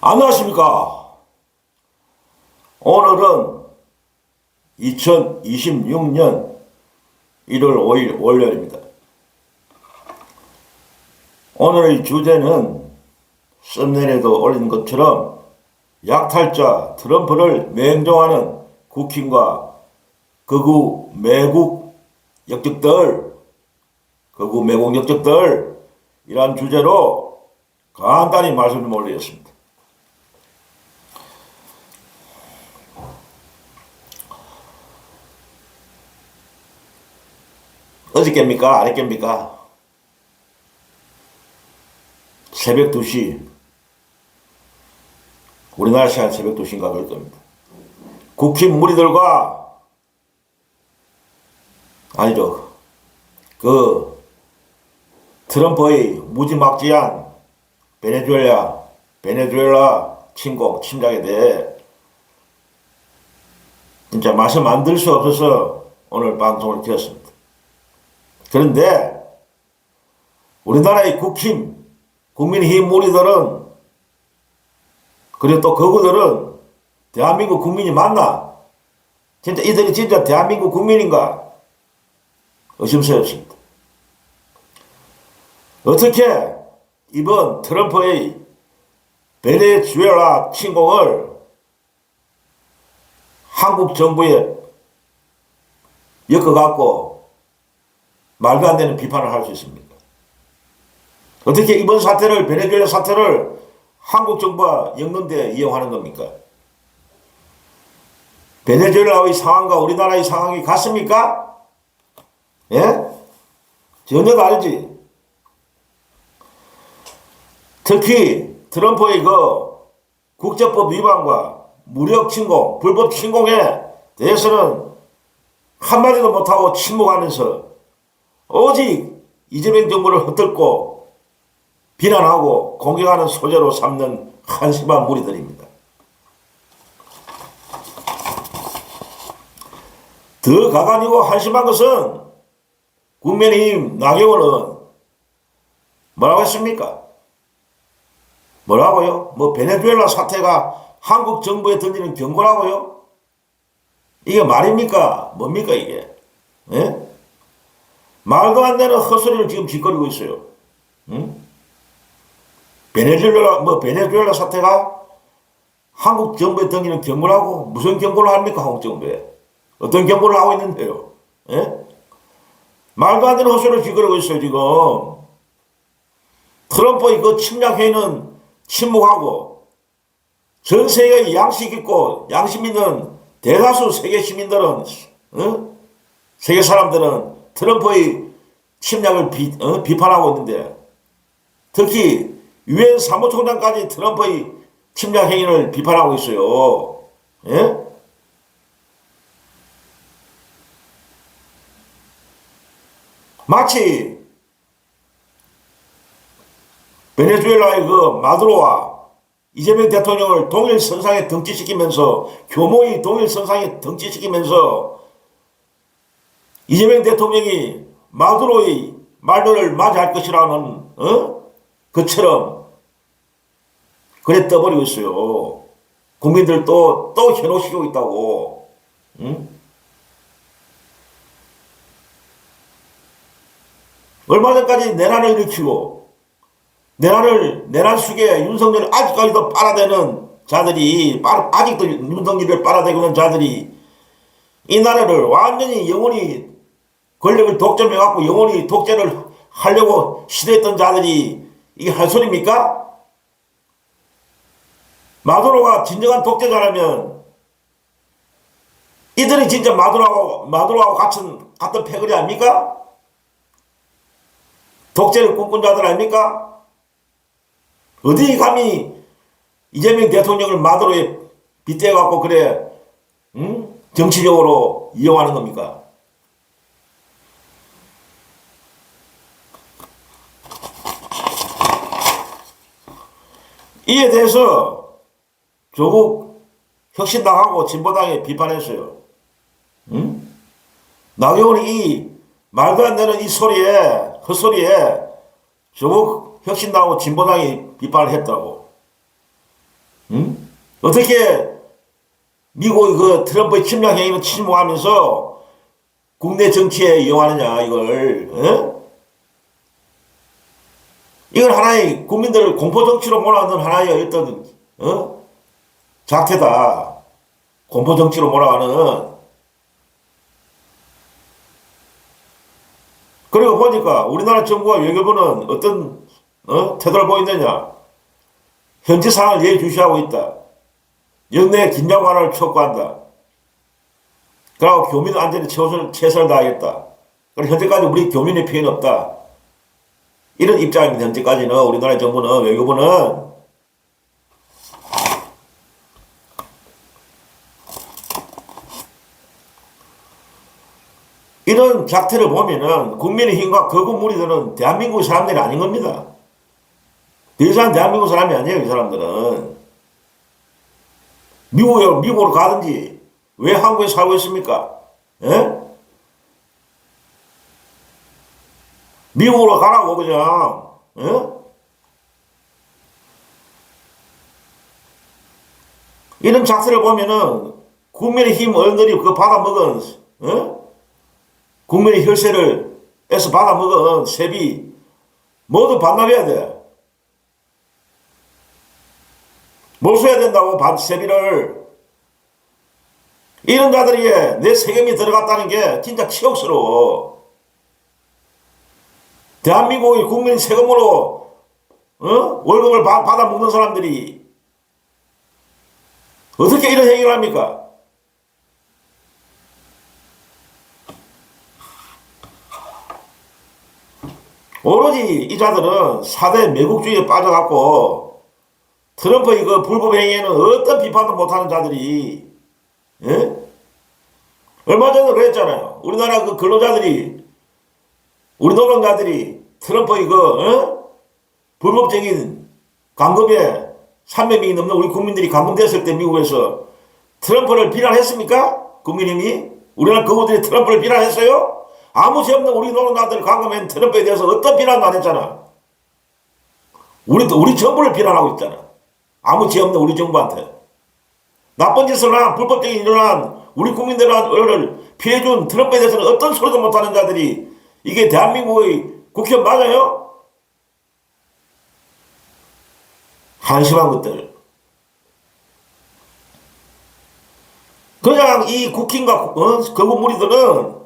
안녕하십니까. 오늘은 2026년 1월 5일 월요일입니다. 오늘의 주제는 썸네일에도 올린 것처럼 약탈자 트럼프를 맹종하는 국힘과 극우 매국 역적들, 이란 주제로 간단히 말씀을 올리겠습니다. 어저께입니까? 아랫께입니까? 새벽 2시, 우리나라 시간 새벽 2시인가 그럴 겁니다. 국힘 무리들과, 아니죠, 트럼프의 무지막지한 베네수엘라 침공에 대해 진짜 말씀 안 드릴 수 없어서 오늘 방송을 드렸습니다. 그런데 우리나라의 국힘, 국민의힘 무리들은, 그리고 또 거구들은 대한민국 국민이 맞나? 진짜 이들이 진짜 대한민국 국민인가? 의심스럽습니다. 어떻게 이번 트럼프의 베네수엘라 침공을 한국 정부에 엮어갖고 말도 안 되는 비판을 할 수 있습니까? 어떻게 이번 사태를, 베네수엘라 사태를 한국 정부가 엮는 데 이용하는 겁니까? 베네수엘라의 상황과 우리나라의 상황이 같습니까? 예? 전혀 다르지. 특히 트럼프의 국제법 위반과 무력 침공, 불법 침공에 대해서는 한마디도 못하고 침묵하면서 오직 이재명 정부를 헛들고 비난하고 공격하는 소재로 삼는 한심한 무리들입니다. 더 가관이고 한심한 것은 국민의힘 나경원은 뭐라고 했습니까? 뭐라고요? 베네수엘라 사태가 한국 정부에 던지는 경고라고요? 이게 말입니까? 뭡니까 이게? 예? 말도 안 되는 헛소리를 지금 짓거리고 있어요. 응? 베네수엘라 사태가 한국 정부에 던지는 경고라고? 무슨 경고를 합니까? 한국 정부에? 어떤 경고를 하고 있는데요? 예? 말도 안 되는 헛소리를 짓거리고 있어요, 지금. 트럼프의 침략 행위는 침묵하고, 전 세계의 양식 있고, 양심 있는 대다수 세계 시민들은, 세계 사람들은 트럼프의 침략을 비판하고 있는데, 특히 유엔 사무총장까지 트럼프의 침략 행위를 비판하고 있어요. 예? 마치 베네수엘라의 마두로와 이재명 대통령을 동일선상에 등치시키면서, 교모의 동일선상에 등치시키면서 이재명 대통령이 마두로의 말들을 맞이할 것이라는 것처럼 그래 떠버리고 있어요. 국민들 또 현혹시키고 있다고. 응? 얼마 전까지 내란을 일으키고 내란 수계에 윤석열을 아직까지도 빨아대는 자들이, 아직도 윤석열을 빨아대고 있는 자들이 이 나라를 완전히 영원히 권력을 독점해갖고 영원히 독재를 하려고 시도했던 자들이 이게 할 소리입니까? 마두로가 진정한 독재자라면 이들이 진짜 마두로하고 같은 패거리 아닙니까? 독재를 꿈꾼 자들 아닙니까? 어디 감히 이재명 대통령을 마두로에 빗대갖고 그래, 정치적으로 이용하는 겁니까? 이에 대해서 조국 혁신당하고 진보당이 비판했어요. 나경원이 이 말도 안 되는 이 소리에, 헛소리에 조국 혁신당하고 진보당이 비판을 했다고. 어떻게 미국의 그 트럼프의 침략 행위를 침묵하면서 국내 정치에 이용하느냐, 이걸, 어? 이건 하나의 국민들을 공포정치로 몰아가는 하나의 어떤, 어? 작태다. 공포정치로 몰아가는. 그리고 보니까 우리나라 정부와 외교부는 어떤, 태도를 보이느냐. 현지 상황을 예의주시하고 있다. 영내 긴장 완화를 촉구한다. 그리고 교민 안전에 최선을 다하겠다. 그리고 현재까지 우리 교민의 피해는 없다. 이런 입장입니다. 현재까지는 우리나라 정부는 외교부는. 이런 작태를 보면은 국민의힘과 극우 무리들은 대한민국 사람들이 아닌 겁니다. 더 이상 대한민국 사람이 아니에요, 이 사람들은. 미국으로 가든지 왜 한국에 살고 있습니까? 예? 미국으로 가라고 그냥. 예? 이런 작태를 보면은 국민의힘 의원들이 그 받아먹은, 국민의 혈세를 에서 받아먹은 세비 모두 반납해야 돼. 몰수해야 된다고, 세비를. 이런 자들에게 내 세금이 들어갔다는 게 진짜 치욕스러워. 대한민국의 국민 세금으로 월급을 받아먹는 사람들이 어떻게 이런 행위를 합니까? 오로지 이 자들은 4대 매국주의에 빠져갖고 트럼프의 그 불법 행위에는 어떤 비판도 못하는 자들이, 예? 얼마 전에 그랬잖아요. 우리나라 그 근로자들이, 우리 노동자들이 트럼프의 불법적인 감금에 300명이 넘는 우리 국민들이 감금됐을 때 미국에서 트럼프를 비난했습니까? 국민님이? 우리나라 그분들이 트럼프를 비난했어요? 아무 죄 없는 우리 노동자들 감금한 트럼프에 대해서 어떤 비난도 안 했잖아. 우리 정부를 비난하고 있잖아. 아무 죄 없는 우리 정부한테. 나쁜 짓을 한, 불법적인 일을 한 우리 국민들을 피해준 트럼프에 대해서는 어떤 소리도 못하는 자들이 이게 대한민국의 국회의원 맞아요? 한심한 것들. 그냥 이 국힘과 거국 무리들은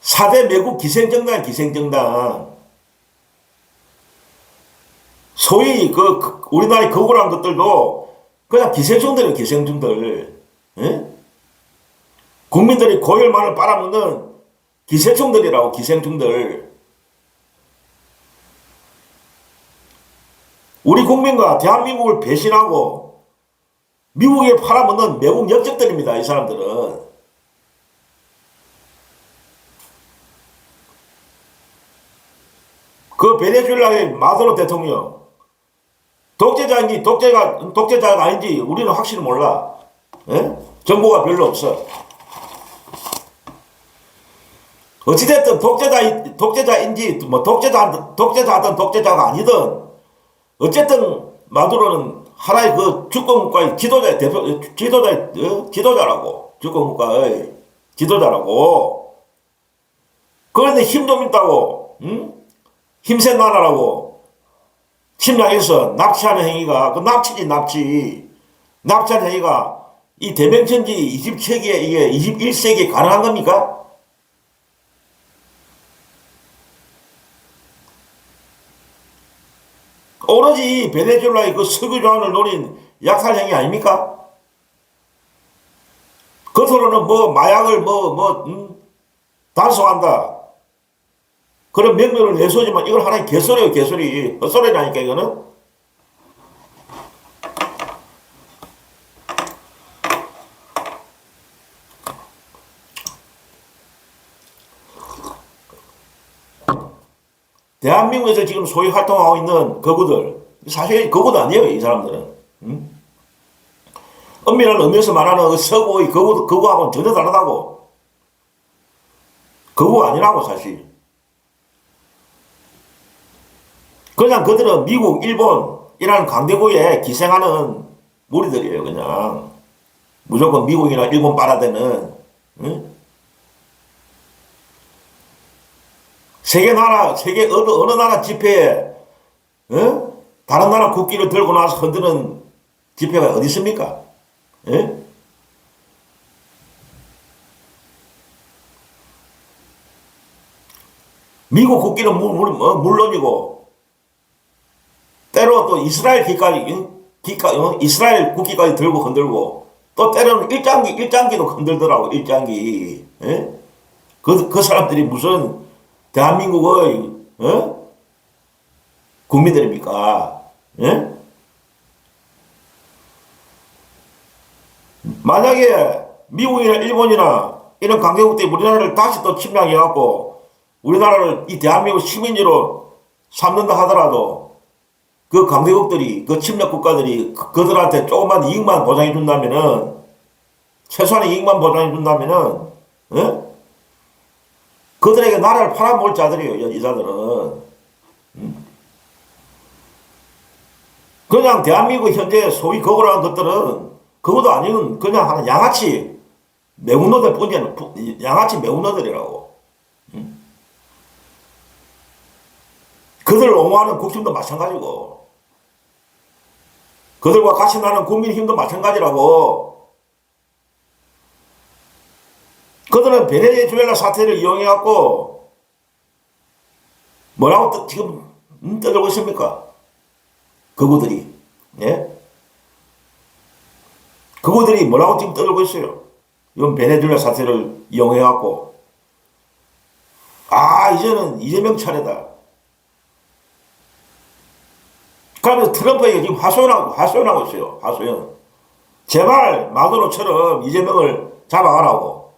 4대 매국 기생정당, 기생정당. 소위 우리나라의 거국이라는 것들도 그냥 기생충들이에요, 기생충들. 예? 국민들이 고열만을 빨아먹는 기생충들이라고, 기생충들. 우리 국민과 대한민국을 배신하고 미국에 팔아먹는 매국 역적들입니다, 이 사람들은. 그 베네수엘라의 마두로 대통령, 독재자인지 독재자가 아닌지 우리는 확실히 몰라. 예? 정보가 별로 없어. 어찌됐든 독재자인지 뭐 독재자든 독재자가 아니든 어쨌든 마두로는 하나의 그 주권국가의 지도자라고. 주권국가의 지도자라고. 그런데 힘 좀 있다고, 힘센 나라라고 침략해서 납치하는 행위가, 그 납치지, 납치. 납치하는 행위가 이 대명천지 20세기에, 이게 21세기에 가능한 겁니까? 오로지 베네수엘라의 그 석유 조항을 노린 약살 행위 아닙니까? 겉으로는 뭐 마약을 단속한다. 그런 명령을 내세우지만 이걸 하나의 개소리예요, 개소리. 헛소리라니까, 이거는. 대한민국에서 지금 소위 활동하고 있는 거구들, 사실 거구도 아니에요, 이 사람들은. 엄밀한 의미에서 말하는 그 서구의 거구하고는 전혀 다르다고. 거구가 아니라고, 사실. 그냥 그들은 미국, 일본이라는 강대국에 기생하는 무리들이에요. 그냥 무조건 미국이나 일본 빨아대는. 응? 세계 어느 나라 집회에 다른 나라 국기를 들고 나서 흔드는 집회가 어디 있습니까? 예? 미국 국기는 물론이고 때로 또 이스라엘 이스라엘 국기까지 들고 흔들고 또 때로는 일장기도 흔들더라고. 일장기. 예? 그 사람들이 무슨 대한민국의 국민들입니까? 예? 만약에 미국이나 일본이나 이런 강대국들이 우리나라를 다시 또 침략해갖고 우리나라를 이 대한민국 식민지로 삼는다 하더라도 그 강대국들이 그 침략 국가들이 그들한테 조금만 이익만 보장해 준다면은 최소한의 이익만 보장해 준다면은 그들에게 나라를 팔아먹을 자들이에요. 이 자들은. 그냥 대한민국 현재 소위 거구라는 것들은 그것도 아니면 그냥 하는 양아치 매운너들 뿐이야. 양아치 매운너들이라고. 그들을 옹호하는 국힘도 마찬가지고 그들과 같이 나는 국민힘도 마찬가지라고. 그들은 베네수엘라 사태를 이용해갖고 뭐라고 지금 떠들고 있습니까? 그구들이. 예? 그구들이 뭐라고 지금 떠들고 있어요? 이번 베네수엘라 사태를 이용해갖고 이제는 이재명 차례다. 그러면서 트럼프에게 지금 하소연하고 있어요. 하소연. 제발 마두로처럼 이재명을 잡아가라고.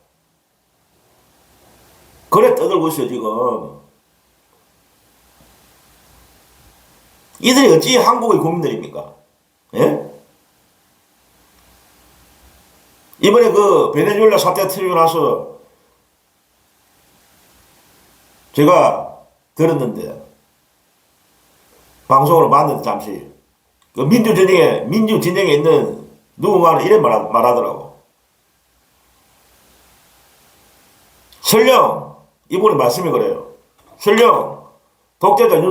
그래 떠들고 있어요, 지금. 이들이 어찌 한국의 국민들입니까? 예? 이번에 그 베네수엘라 사태 터지고 나서 제가 들었는데, 방송으로 봤는데 잠시, 그 민주진영에 있는 누군가는 이래 말하더라고. 설령, 이분의 말씀이 그래요. 설령, 독재자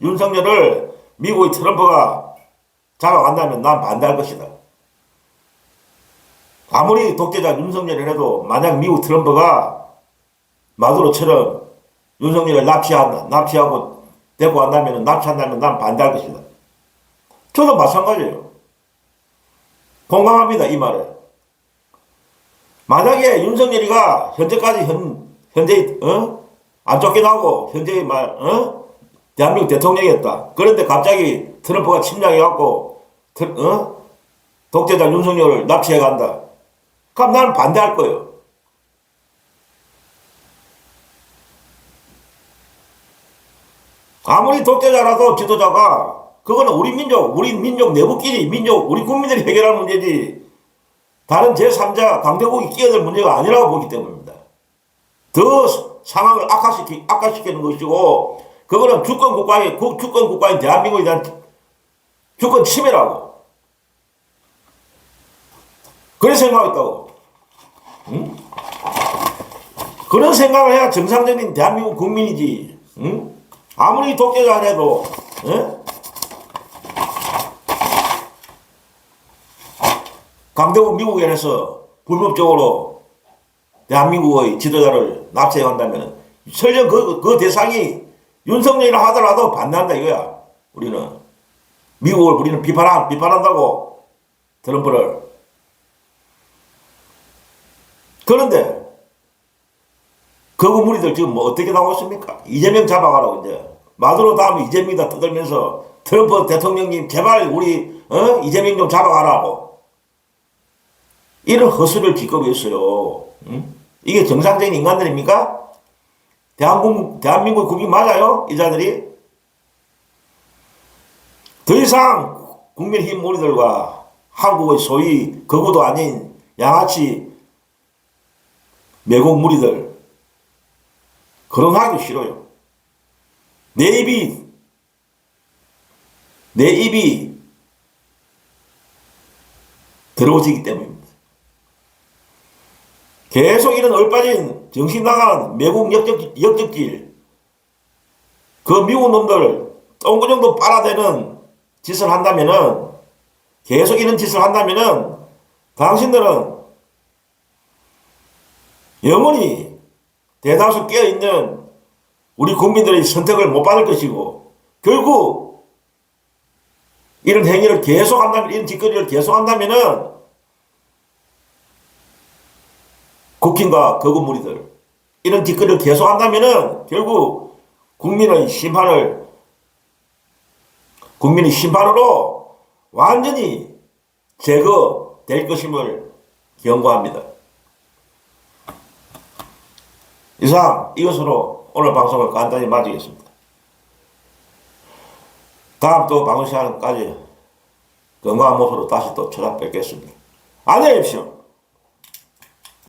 윤석열을 미국의 트럼프가 잡아간다면 난 반대할 것이다. 아무리 독재자 윤석열을 해도 만약 미국 트럼프가 마두로처럼 윤석열을 납치하고 데리고 납치한다면 난 반대할 것이다. 저도 마찬가지예요. 공감합니다, 이 말에. 만약에 윤석열이가 현재 안 쫓겨나고 현재 대한민국 대통령이었다. 그런데 갑자기 트럼프가 침략해갖고 독재자 윤석열을 납치해간다. 그럼 나는 반대할 거예요. 아무리 독재자라도 지도자가 그거는 우리 민족 내부끼리 우리 국민들이 해결할 문제지 다른 제3자 강대국이 끼어들 문제가 아니라고 보기 때문입니다. 더 상황을 악화시키는 것이고 그거는 주권 국가인 대한민국에 대한 주권 침해라고. 그런 생각했다고. 응? 그런 생각을 해야 정상적인 대한민국 국민이지. 응? 아무리 독재자 해도 강대국 미국에서 불법적으로 대한민국의 지도자를 납치해 간다면 설령 그 대상이 윤석열이라 하더라도 반대한다 이거야. 우리는 비판한다고 트럼프를. 그런데 거구 무리들 지금 뭐 어떻게 나오고 있습니까? 이재명 잡아가라고 이제 마두로 다음에 이재명이다 떠들면서 트럼프 대통령님 제발 우리 이재명 좀 잡아가라고 이런 허술을 기꺼고 있어요. 응? 이게 정상적인 인간들입니까? 대한민국 국민 맞아요? 이 자들이? 더 이상 국민힘 무리들과 한국의 소위 거구도 아닌 양아치 매국 무리들 그런 하기 싫어요. 내 입이 내 입이 더러워지기 때문입니다. 계속 이런 얼빠진 정신 나간 매국 역적질, 그 미국 놈들 똥구정도 빨아대는 짓을 한다면은, 계속 이런 짓을 한다면은 당신들은 영원히 대다수 깨어있는 우리 국민들의 선택을 못 받을 것이고, 결국 이런 행위를 계속한다면, 이런 짓거리를 계속한다면은 국힘과 거구 무리들, 이런 짓거리를 계속한다면은 결국 국민의 심판으로 완전히 제거될 것임을 경고합니다. 이상 이것으로 오늘 방송을 간단히 마치겠습니다. 다음 또 방송 시간까지 건강한 모습으로 다시 또 찾아뵙겠습니다. 안녕히 계십시오.